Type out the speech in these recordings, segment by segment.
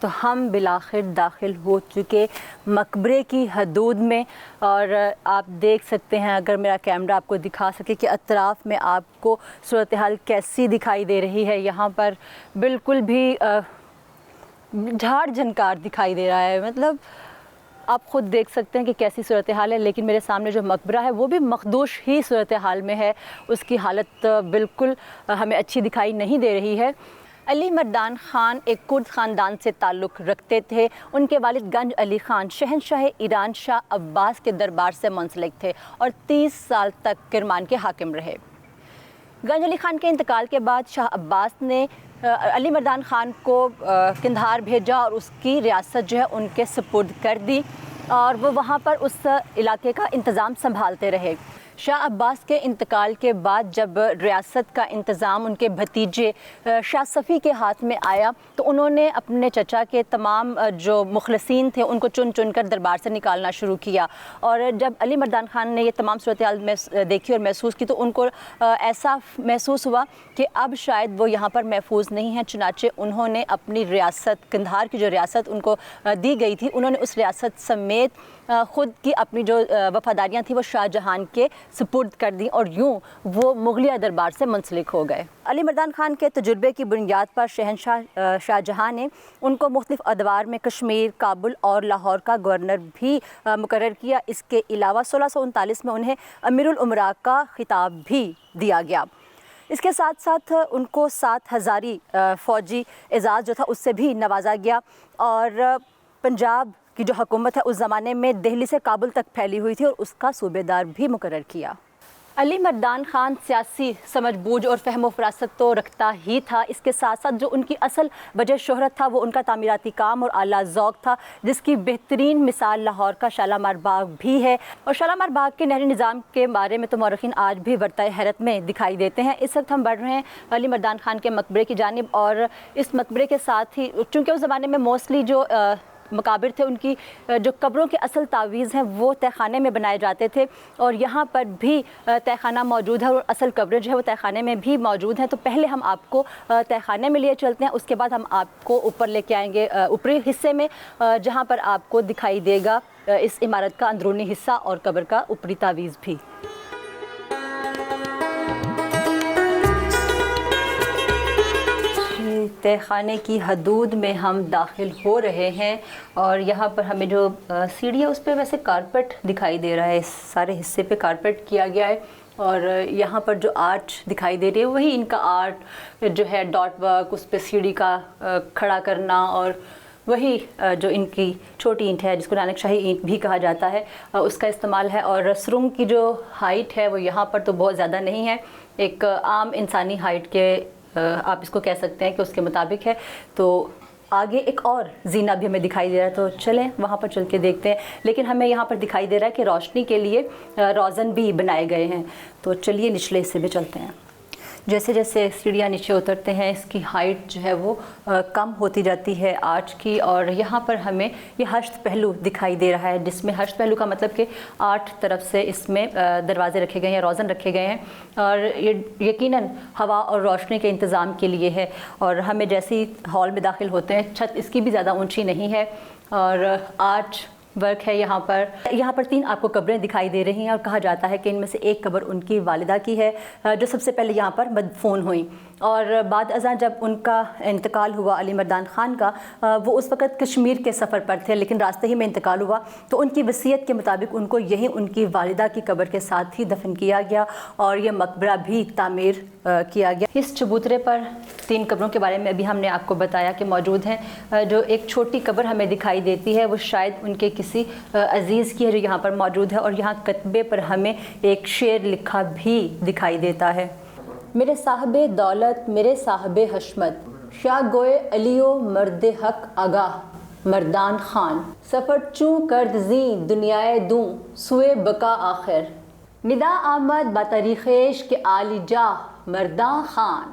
تو ہم بالآخر داخل ہو چکے مقبرے کی حدود میں، اور آپ دیکھ سکتے ہیں اگر میرا کیمرہ آپ کو دکھا سکے کہ اطراف میں آپ کو صورتحال کیسی دکھائی دے رہی ہے۔ یہاں پر بالکل بھی جھاڑ جھنکار دکھائی دے رہا ہے، مطلب آپ خود دیکھ سکتے ہیں کہ کیسی صورتحال ہے، لیکن میرے سامنے جو مقبرہ ہے وہ بھی مخدوش ہی صورتحال میں ہے، اس کی حالت بالکل ہمیں اچھی دکھائی نہیں دے رہی ہے۔ علی مردان خان ایک کرد خاندان سے تعلق رکھتے تھے۔ ان کے والد گنج علی خان شہنشاہ ایران شاہ عباس کے دربار سے منسلک تھے اور 30 سال تک کرمان کے حاکم رہے۔ گنج علی خان کے انتقال کے بعد شاہ عباس نے علی مردان خان کو قندھار بھیجا اور اس کی ریاست جو ہے ان کے سپرد کر دی، اور وہ وہاں پر اس علاقے کا انتظام سنبھالتے رہے۔ شاہ عباس کے انتقال کے بعد جب ریاست کا انتظام ان کے بھتیجے شاہ صفی کے ہاتھ میں آیا تو انہوں نے اپنے چچا کے تمام جو مخلصین تھے ان کو چن چن کر دربار سے نکالنا شروع کیا، اور جب علی مردان خان نے یہ تمام صورتحال دیکھی اور محسوس کی تو ان کو ایسا محسوس ہوا کہ اب شاید وہ یہاں پر محفوظ نہیں ہیں، چنانچہ انہوں نے اپنی ریاست قندھار کی جو ریاست ان کو دی گئی تھی، انہوں نے اس ریاست سمیت خود کی اپنی جو وفاداریاں تھیں وہ شاہ جہان کے سپرد کر دیں، اور یوں وہ مغلیہ دربار سے منسلک ہو گئے۔ علی مردان خان کے تجربے کی بنیاد پر شہنشاہ شاہ جہاں نے ان کو مختلف ادوار میں کشمیر، کابل اور لاہور کا گورنر بھی مقرر کیا۔ اس کے علاوہ 1639 میں انہیں امیر الامراء کا خطاب بھی دیا گیا۔ اس کے ساتھ ساتھ ان کو 7,000 فوجی اعزاز جو تھا اس سے بھی نوازا گیا، اور پنجاب کی جو حکومت ہے اس زمانے میں دہلی سے کابل تک پھیلی ہوئی تھی اور اس کا صوبے دار بھی مقرر کیا۔ علی مردان خان سیاسی سمجھ بوجھ اور فہم و فراست تو رکھتا ہی تھا، اس کے ساتھ ساتھ جو ان کی اصل وجہ شہرت تھا وہ ان کا تعمیراتی کام اور اعلیٰ ذوق تھا، جس کی بہترین مثال لاہور کا شالامار باغ بھی ہے، اور شالامار باغ کے نہری نظام کے بارے میں تو مورخین آج بھی برتائے حیرت میں دکھائی دیتے ہیں۔ اس وقت ہم بڑھ رہے ہیں علی مردان خان کے مقبرے کی جانب، اور اس مقبرے کے ساتھ ہی چونکہ اس زمانے میں موسٹلی جو مقابر تھے ان کی جو قبروں کے اصل تعویذ ہیں وہ تہہ خانے میں بنائے جاتے تھے، اور یہاں پر بھی تہہ خانہ موجود ہے اور اصل قبریں جو ہے وہ تہہ خانے میں بھی موجود ہیں۔ تو پہلے ہم آپ کو تہہ خانے میں لیے چلتے ہیں، اس کے بعد ہم آپ کو اوپر لے کے آئیں گے اوپری حصے میں، جہاں پر آپ کو دکھائی دے گا اس عمارت کا اندرونی حصہ اور قبر کا اوپری تعویذ بھی۔ تہہ خانے کی حدود میں ہم داخل ہو رہے ہیں، اور یہاں پر ہمیں جو سیڑھی ہے اس پہ ویسے کارپٹ دکھائی دے رہا ہے، اس سارے حصے پہ کارپٹ کیا گیا ہے، اور یہاں پر جو آرٹ دکھائی دے رہی ہے وہی ان کا آرٹ جو ہے، ڈاٹ ورک، اس پہ سیڑھی کا کھڑا کرنا، اور وہی جو ان کی چھوٹی اینٹ ہے جس کو نانک شاہی اینٹ بھی کہا جاتا ہے اس کا استعمال ہے، اور سرنگ کی جو ہائٹ ہے وہ یہاں پر تو بہت زیادہ نہیں ہے، ایک عام انسانی ہائٹ کے آپ اس کو کہہ سکتے ہیں کہ اس کے مطابق ہے۔ تو آگے ایک اور زینہ بھی ہمیں دکھائی دے رہا ہے، تو چلیں وہاں پر چل کے دیکھتے ہیں، لیکن ہمیں یہاں پر دکھائی دے رہا ہے کہ روشنی کے لیے روزن بھی بنائے گئے ہیں، تو چلیے نچلے حصے میں چلتے ہیں۔ جیسے جیسے سیڑھیاں نیچے اترتے ہیں اس کی ہائٹ جو ہے وہ کم ہوتی جاتی ہے آرچ کی، اور یہاں پر ہمیں یہ ہشت پہلو دکھائی دے رہا ہے، جس میں ہشت پہلو کا مطلب کہ 8 طرف سے اس میں دروازے رکھے گئے ہیں، روزن رکھے گئے ہیں، اور یہ یقیناً ہوا اور روشنی کے انتظام کے لیے ہے۔ اور ہمیں جیسے ہی ہال میں داخل ہوتے ہیں چھت اس کی بھی زیادہ اونچی نہیں ہے، اور آرچ ورک ہے یہاں پر 3 آپ کو قبریں دکھائی دے رہی ہیں، اور کہا جاتا ہے کہ ان میں سے ایک قبر ان کی والدہ کی ہے جو سب سے پہلے یہاں پر مدفون ہوئیں، اور بعد ازاں جب ان کا انتقال ہوا علی مردان خان کا، وہ اس وقت کشمیر کے سفر پر تھے لیکن راستے ہی میں انتقال ہوا، تو ان کی وصیت کے مطابق ان کو یہی ان کی والدہ کی قبر کے ساتھ ہی دفن کیا گیا، اور یہ مقبرہ بھی تعمیر کیا گیا۔ اس چبوترے پر 3 قبروں کے بارے میں ابھی ہم نے آپ کو بتایا کہ موجود ہیں۔ جو ایک چھوٹی قبر ہمیں دکھائی دیتی ہے وہ شاید ان کے کسی عزیز کی ہے جو یہاں پر موجود ہے، اور یہاں کتبے پر ہمیں ایک شعر لکھا بھی دکھائی دیتا ہے: میرے صاحب دولت، میرے صاحب حشمت، شاہ گوئے علیو مرد حق آگاہ مردان خان، سفر چوں کرد زیں دنیائے دوں سوئے بقا آخر، ندا آمد با تاریخیش کے عالی جاہ مردان خان،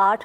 8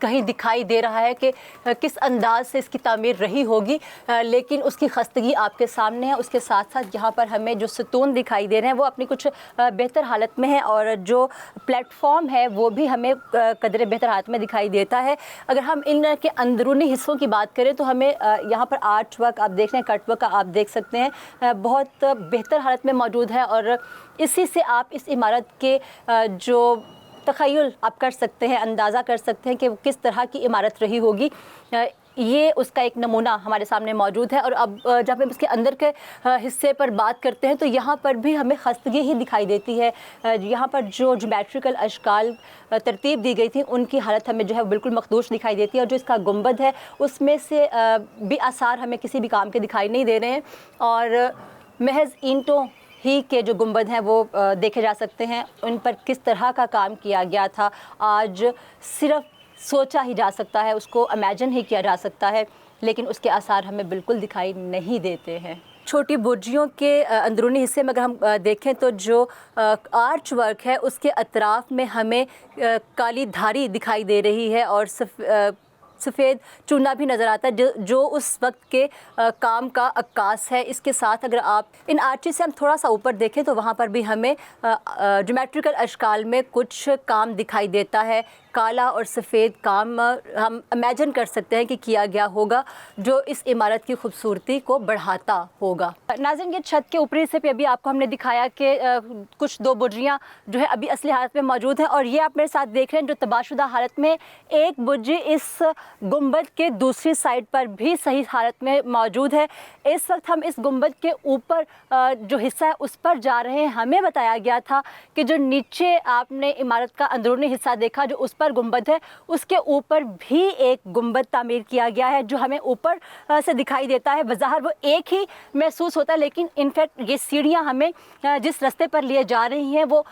کہیں دکھائی دے رہا ہے کہ کس انداز سے اس کی تعمیر رہی ہوگی، لیکن اس کی خستگی آپ کے سامنے ہے۔ اس کے ساتھ ساتھ یہاں پر ہمیں جو ستون دکھائی دے رہے ہیں وہ اپنی کچھ بہتر حالت میں ہیں، اور جو پلیٹ فارم ہے وہ بھی ہمیں قدرے بہتر حالت میں دکھائی دیتا ہے۔ اگر ہم ان کے اندرونی حصوں کی بات کریں تو ہمیں یہاں پر آرٹ ورک آپ دیکھ رہے ہیں، کٹ ورک آپ دیکھ سکتے ہیں، بہت بہتر حالت میں موجود ہے، اور اسی سے آپ اس عمارت کے جو تخیل آپ کر سکتے ہیں، اندازہ کر سکتے ہیں کہ وہ کس طرح کی عمارت رہی ہوگی۔ یہ اس کا ایک نمونہ ہمارے سامنے موجود ہے۔ اور اب جب ہم اس کے اندر کے حصے پر بات کرتے ہیں تو یہاں پر بھی ہمیں خستگی ہی دکھائی دیتی ہے۔ یہاں پر جو جیومیٹریکل اشکال ترتیب دی گئی تھی ان کی حالت ہمیں جو ہے بالکل مخدوش دکھائی دیتی ہے، اور جو اس کا گنبد ہے اس میں سے بھی آثار ہمیں کسی بھی کام کے دکھائی نہیں دے رہے ہیں، اور محض اینٹوں ہی کے جو گنبد ہیں وہ دیکھے جا سکتے ہیں۔ ان پر کس طرح کا کام کیا گیا تھا آج صرف سوچا ہی جا سکتا ہے، اس کو امیجن ہی کیا جا سکتا ہے، لیکن اس کے آثار ہمیں بالکل دکھائی نہیں دیتے ہیں۔ چھوٹی برجیوں کے اندرونی حصے میں اگر ہم دیکھیں تو جو آرچ ورک ہے اس کے اطراف میں ہمیں کالی دھاری دکھائی دے رہی ہے، اور سفید چونا بھی نظر آتا ہے جو اس وقت کے کام کا عکاس ہے۔ اس کے ساتھ اگر آپ ان آرچز سے ہم تھوڑا سا اوپر دیکھیں تو وہاں پر بھی ہمیں جیومیٹریکل اشکال میں کچھ کام دکھائی دیتا ہے، کالا اور سفید کام ہم امیجن کر سکتے ہیں کہ کیا گیا ہوگا، جو اس عمارت کی خوبصورتی کو بڑھاتا ہوگا۔ ناظرین، یہ چھت کے اوپری حصے پہ ابھی آپ کو ہم نے دکھایا کہ کچھ دو برجیاں جو ہے ابھی اصلی حالت میں موجود ہیں، اور یہ آپ میرے ساتھ دیکھ رہے ہیں جو تباہ شدہ حالت میں ایک برجی اس گنبد کے دوسری سائڈ پر بھی صحیح حالت میں موجود ہے۔ اس وقت ہم اس گنبد کے اوپر جو حصہ ہے اس پر جا رہے ہیں۔ ہمیں بتایا گیا تھا کہ جو نیچے آپ نے عمارت کا اندرونی حصہ دیکھا جو اس پر گنبد ہے، اس کے اوپر بھی ایک گنبد تعمیر کیا گیا ہے جو ہمیں اوپر سے دکھائی دیتا ہے۔ بظاہر وہ ایک ہی محسوس ہوتا ہے، لیکن انفیکٹ یہ سیڑھیاں ہمیں جس رستے پر لیے جا رہی ہیں وہ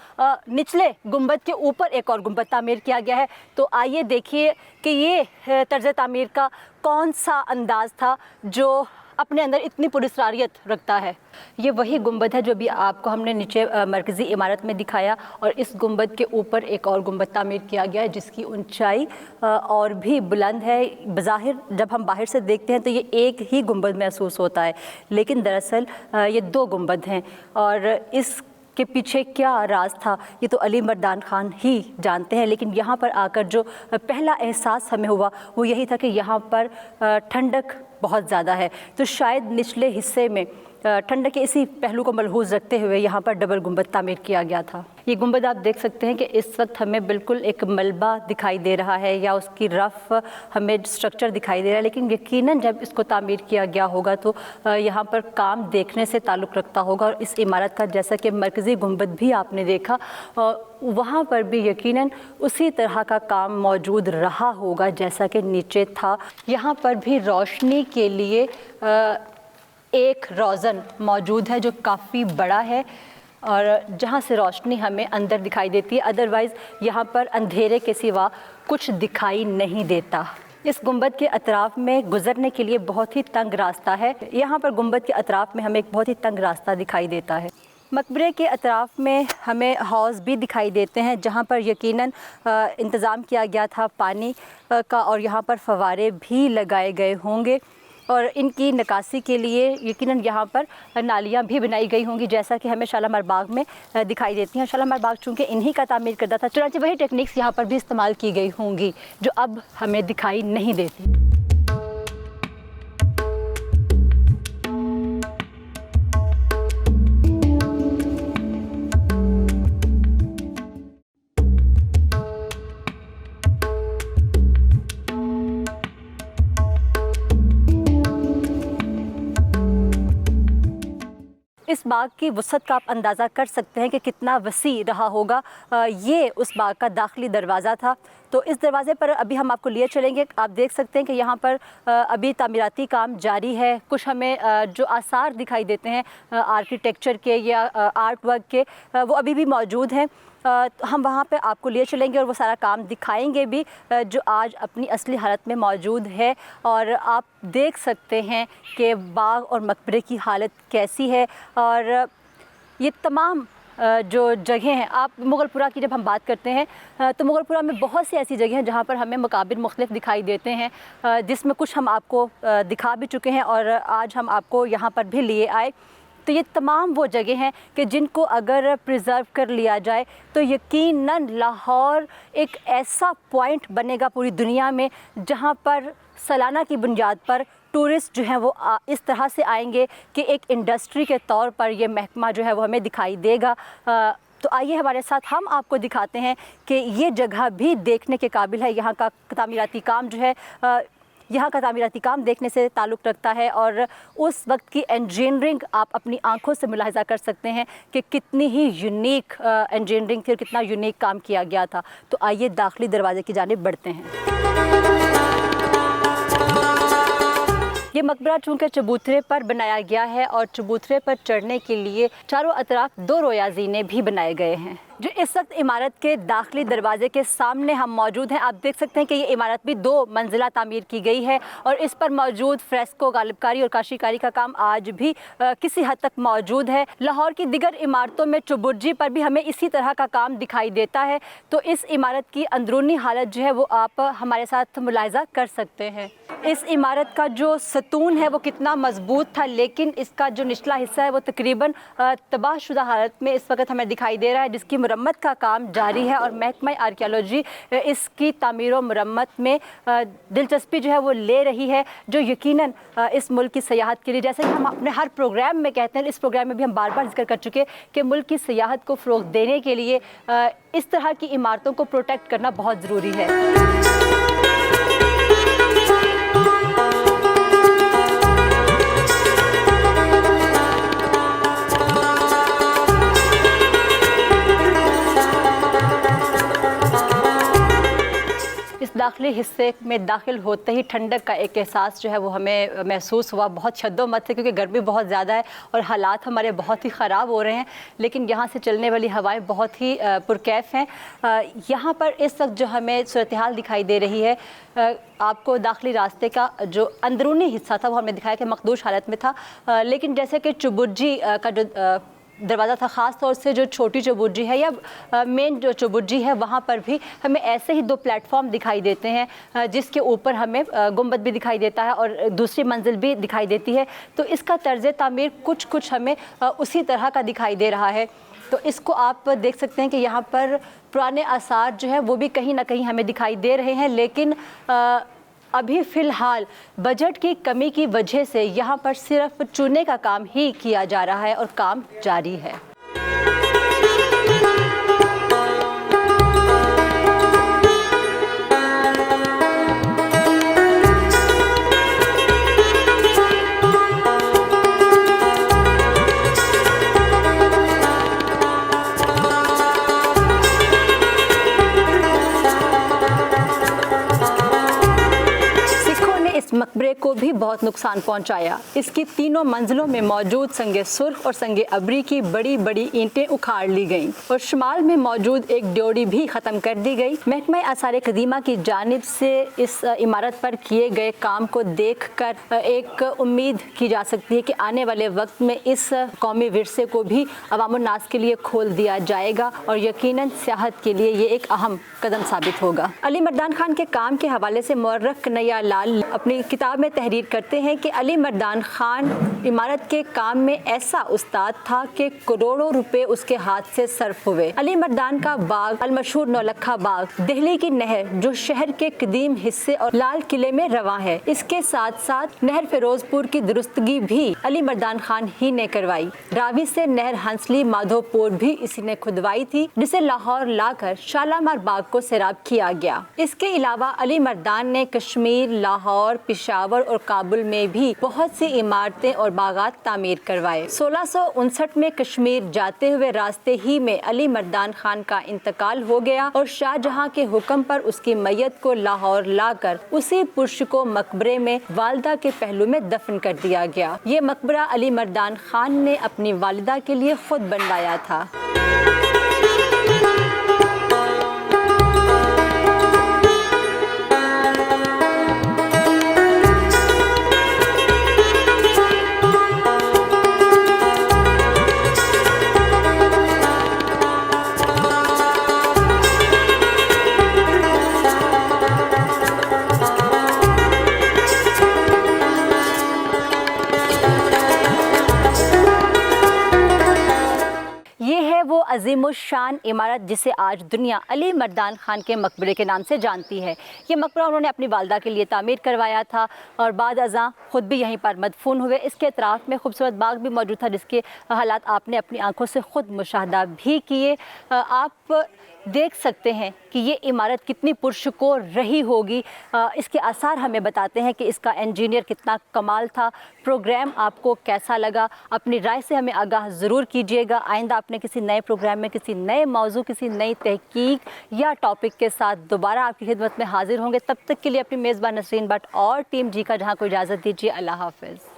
نچلے گنبد کے اوپر ایک اور گنبد تعمیر کیا گیا ہے۔ تو آئیے دیکھیے کہ یہ طرز تعمیر کا کون سا انداز تھا جو اپنے اندر اتنی پراسراریت رکھتا ہے۔ یہ وہی گنبد ہے جو بھی آپ کو ہم نے نیچے مرکزی عمارت میں دکھایا، اور اس گنبد کے اوپر ایک اور گنبد تعمیر کیا گیا ہے جس کی اونچائی اور بھی بلند ہے۔ بظاہر جب ہم باہر سے دیکھتے ہیں تو یہ ایک ہی گنبد محسوس ہوتا ہے، لیکن دراصل یہ دو گنبد ہیں، اور اس کے پیچھے کیا راز تھا یہ تو علی مردان خان ہی جانتے ہیں۔ لیکن یہاں پر آ کر جو پہلا احساس ہمیں ہوا وہ یہی تھا کہ یہاں پر ٹھنڈک بہت زیادہ ہے، تو شاید نچلے حصے میں ٹھنڈک کے اسی پہلو کو ملحوظ رکھتے ہوئے یہاں پر ڈبل گنبد تعمیر کیا گیا تھا۔ یہ گنبد آپ دیکھ سکتے ہیں کہ اس وقت ہمیں بالکل ایک ملبہ دکھائی دے رہا ہے، یا اس کی رف ہمیں سٹرکچر دکھائی دے رہا ہے، لیکن یقیناً جب اس کو تعمیر کیا گیا ہوگا تو یہاں پر کام دیکھنے سے تعلق رکھتا ہوگا۔ اور اس عمارت کا جیسا کہ مرکزی گنبد بھی آپ نے دیکھا، وہاں پر بھی یقیناً اسی طرح کا کام موجود رہا ہوگا جیسا کہ نیچے تھا۔ یہاں پر بھی روشنی کے لیے ایک روزن موجود ہے جو کافی بڑا ہے، اور جہاں سے روشنی ہمیں اندر دکھائی دیتی ہے، ادروائز یہاں پر اندھیرے کے سوا کچھ دکھائی نہیں دیتا۔ اس گنبد کے اطراف میں گزرنے کے لیے بہت ہی تنگ راستہ ہے۔ یہاں پر گنبد کے اطراف میں ہمیں ایک بہت ہی تنگ راستہ دکھائی دیتا ہے۔ مقبرے کے اطراف میں ہمیں حوض بھی دکھائی دیتے ہیں جہاں پر یقیناً انتظام کیا گیا تھا پانی کا، اور یہاں پر فوارے بھی لگائے گئے ہوں گے، اور ان کی نکاسی کے لیے یقیناً یہاں پر نالیاں بھی بنائی گئی ہوں گی جیسا کہ ہمیں شالامار باغ میں دکھائی دیتی ہیں۔ شالامار باغ چونکہ انہی کا تعمیر کردہ تھا، چنانچہ وہی ٹیکنیکس یہاں پر بھی استعمال کی گئی ہوں گی جو اب ہمیں دکھائی نہیں دیتی۔ اس باغ کی وسعت کا آپ اندازہ کر سکتے ہیں کہ کتنا وسیع رہا ہوگا۔ یہ اس باغ کا داخلی دروازہ تھا، تو اس دروازے پر ابھی ہم آپ کو لیے چلیں گے۔ آپ دیکھ سکتے ہیں کہ یہاں پر ابھی تعمیراتی کام جاری ہے۔ کچھ ہمیں جو آثار دکھائی دیتے ہیں آرکیٹیکچر کے یا آرٹ ورک کے، وہ ابھی بھی موجود ہیں۔ ہم وہاں پہ آپ کو لیے چلیں گے اور وہ سارا کام دکھائیں گے بھی جو آج اپنی اصلی حالت میں موجود ہے، اور آپ دیکھ سکتے ہیں کہ باغ اور مقبرے کی حالت کیسی ہے، اور یہ تمام جو جگہیں ہیں، آپ مغل پورہ کی جب ہم بات کرتے ہیں تو مغل پورہ میں بہت سی ایسی جگہیں ہیں جہاں پر ہمیں مقابر مختلف دکھائی دیتے ہیں، جس میں کچھ ہم آپ کو دکھا بھی چکے ہیں اور آج ہم آپ کو یہاں پر بھی لیے آئے۔ تو یہ تمام وہ جگہیں ہیں کہ جن کو اگر پریزرو کر لیا جائے تو یقیناً لاہور ایک ایسا پوائنٹ بنے گا پوری دنیا میں جہاں پر سالانہ کی بنیاد پر ٹورسٹ جو ہیں وہ اس طرح سے آئیں گے کہ ایک انڈسٹری کے طور پر یہ محکمہ جو ہے وہ ہمیں دکھائی دے گا۔ تو آئیے ہمارے ساتھ ہم آپ کو دکھاتے ہیں کہ یہ جگہ بھی دیکھنے کے قابل ہے۔ یہاں کا تعمیراتی کام جو ہے، یہاں کا تعمیراتی کام دیکھنے سے تعلق رکھتا ہے اور اس وقت کی انجینئرنگ آپ اپنی آنکھوں سے ملاحظہ کر سکتے ہیں کہ کتنی ہی یونیک انجینئرنگ تھی اور کتنا یونیک کام کیا گیا تھا۔ تو آئیے داخلی دروازے کی جانب بڑھتے ہیں۔ یہ مقبرہ چونکہ چبوترے پر بنایا گیا ہے اور چبوترے پر چڑھنے کے لیے چاروں اطراف 2 رویا زینے بھی بنائے گئے ہیں۔ جو اس وقت عمارت کے داخلی دروازے کے سامنے ہم موجود ہیں، آپ دیکھ سکتے ہیں کہ یہ عمارت بھی 2 منزلہ تعمیر کی گئی ہے اور اس پر موجود فریسکو، غالب کاری اور کاشی کاری کا کام آج بھی کسی حد تک موجود ہے۔ لاہور کی دیگر عمارتوں میں چبرجی پر بھی ہمیں اسی طرح کا کام دکھائی دیتا ہے۔ تو اس عمارت کی اندرونی حالت جو ہے وہ آپ ہمارے ساتھ ملاحظہ کر سکتے ہیں۔ اس عمارت کا جو ستون ہے وہ کتنا مضبوط تھا، لیکن اس کا جو نچلا حصہ ہے وہ تقریباً تباہ شدہ حالت میں اس وقت ہمیں دکھائی دے رہا ہے، جس کی مرمت کا کام جاری ہے اور محکمہ آرکیالوجی اس کی تعمیر و مرمت میں دلچسپی جو ہے وہ لے رہی ہے، جو یقیناً اس ملک کی سیاحت کے لیے، جیسے کہ ہم اپنے ہر پروگرام میں کہتے ہیں، اس پروگرام میں بھی ہم بار بار ذکر کر چکے کہ ملک کی سیاحت کو فروغ دینے کے لیے اس طرح کی عمارتوں کو پروٹیکٹ کرنا بہت ضروری ہے۔ اس داخلی حصے میں داخل ہوتے ہی ٹھنڈک کا ایک احساس جو ہے وہ ہمیں محسوس ہوا۔ بہت شد و مت ہے کیونکہ گرمی بہت زیادہ ہے اور حالات ہمارے بہت ہی خراب ہو رہے ہیں، لیکن یہاں سے چلنے والی ہوائیں بہت ہی پرکیف ہیں۔ یہاں پر اس وقت جو ہمیں صورتحال دکھائی دے رہی ہے، آپ کو داخلی راستے کا جو اندرونی حصہ تھا وہ ہمیں دکھایا کہ مخدوش حالت میں تھا، لیکن جیسے کہ چبرجی کا جو دروازہ تھا، خاص طور سے جو چھوٹی چبرجی ہے یا مین جو چبرجی ہے، وہاں پر بھی ہمیں ایسے ہی 2 پلیٹ فارم دکھائی دیتے ہیں جس کے اوپر ہمیں گنبد بھی دکھائی دیتا ہے اور دوسری منزل بھی دکھائی دیتی ہے۔ تو اس کا طرز تعمیر کچھ ہمیں اسی طرح کا دکھائی دے رہا ہے۔ تو اس کو آپ دیکھ سکتے ہیں کہ یہاں پر پرانے آثار جو ہیں وہ بھی کہیں نہ کہیں ہمیں دکھائی دے رہے ہیں، لیکن ابھی فی الحال بجٹ کی کمی کی وجہ سے یہاں پر صرف چونے کا کام ہی کیا جا رہا ہے اور کام جاری ہے۔ مقبرے کو بھی بہت نقصان پہنچایا۔ اس کی 3 منزلوں میں موجود سنگ سرخ اور سنگ ابری کی بڑی بڑی اینٹیں اکھاڑ لی گئیں اور شمال میں موجود ایک ڈیوڑی بھی ختم کر دی گئی۔ محکمہ آثار قدیمہ کی جانب سے اس عمارت پر کیے گئے کام کو دیکھ کر ایک امید کی جا سکتی ہے کہ آنے والے وقت میں اس قومی ورثے کو بھی عوام الناس کے لیے کھول دیا جائے گا اور یقیناً سیاحت کے لیے یہ ایک اہم قدم ثابت ہوگا۔ علی مردان خان کے کام کے حوالے سے مورخ کنہیا لال اپنی کتاب میں تحریر کرتے ہیں کہ علی مردان خان عمارت کے کام میں ایسا استاد تھا کہ کروڑوں روپے اس کے ہاتھ سے صرف ہوئے۔ علی مردان کا باغ، المشہور نولکھا باغ، دہلی کی نہر جو شہر کے قدیم حصے اور لال قلعے میں رواں ہے، اس کے ساتھ ساتھ نہر فیروز پور کی درستگی بھی علی مردان خان ہی نے کروائی۔ راوی سے نہر ہنسلی مادھو پور بھی اسی نے کھدوائی تھی، جسے لاہور لا کر شالامار باغ کو سیراب کیا گیا۔ اس کے علاوہ علی مردان نے کشمیر، لاہور، پشاور اور کابل میں بھی بہت سی عمارتیں اور باغات تعمیر کروائے۔ 1659 میں کشمیر جاتے ہوئے راستے ہی میں علی مردان خان کا انتقال ہو گیا اور شاہ جہاں کے حکم پر اس کی میت کو لاہور لا کر اسی پرشکو مقبرے میں والدہ کے پہلو میں دفن کر دیا گیا۔ یہ مقبرہ علی مردان خان نے اپنی والدہ کے لیے خود بنوایا تھا۔ عظیم الشان عمارت جسے آج دنیا علی مردان خان کے مقبرے کے نام سے جانتی ہے۔ یہ مقبرہ انہوں نے اپنی والدہ کے لیے تعمیر کروایا تھا اور بعد ازاں خود بھی یہیں پر مدفون ہوئے۔ اس کے اطراف میں خوبصورت باغ بھی موجود تھا جس کے حالات آپ نے اپنی آنکھوں سے خود مشاہدہ بھی کیے۔ آپ دیکھ سکتے ہیں کہ یہ عمارت کتنی پرشکور رہی ہوگی۔ اس کے آثار ہمیں بتاتے ہیں کہ اس کا انجینئر کتنا کمال تھا۔ پروگرام آپ کو کیسا لگا؟ اپنی رائے سے ہمیں آگاہ ضرور کیجیے گا۔ آئندہ آپ نے کسی نئے پروگرام میں کسی نئے موضوع، کسی نئی تحقیق یا ٹاپک کے ساتھ دوبارہ آپ کی خدمت میں حاضر ہوں گے۔ تب تک کے لیے اپنی میزبان نسرین بٹ اور ٹیم جی کا جہاں کو اجازت دیجیے۔ اللہ حافظ۔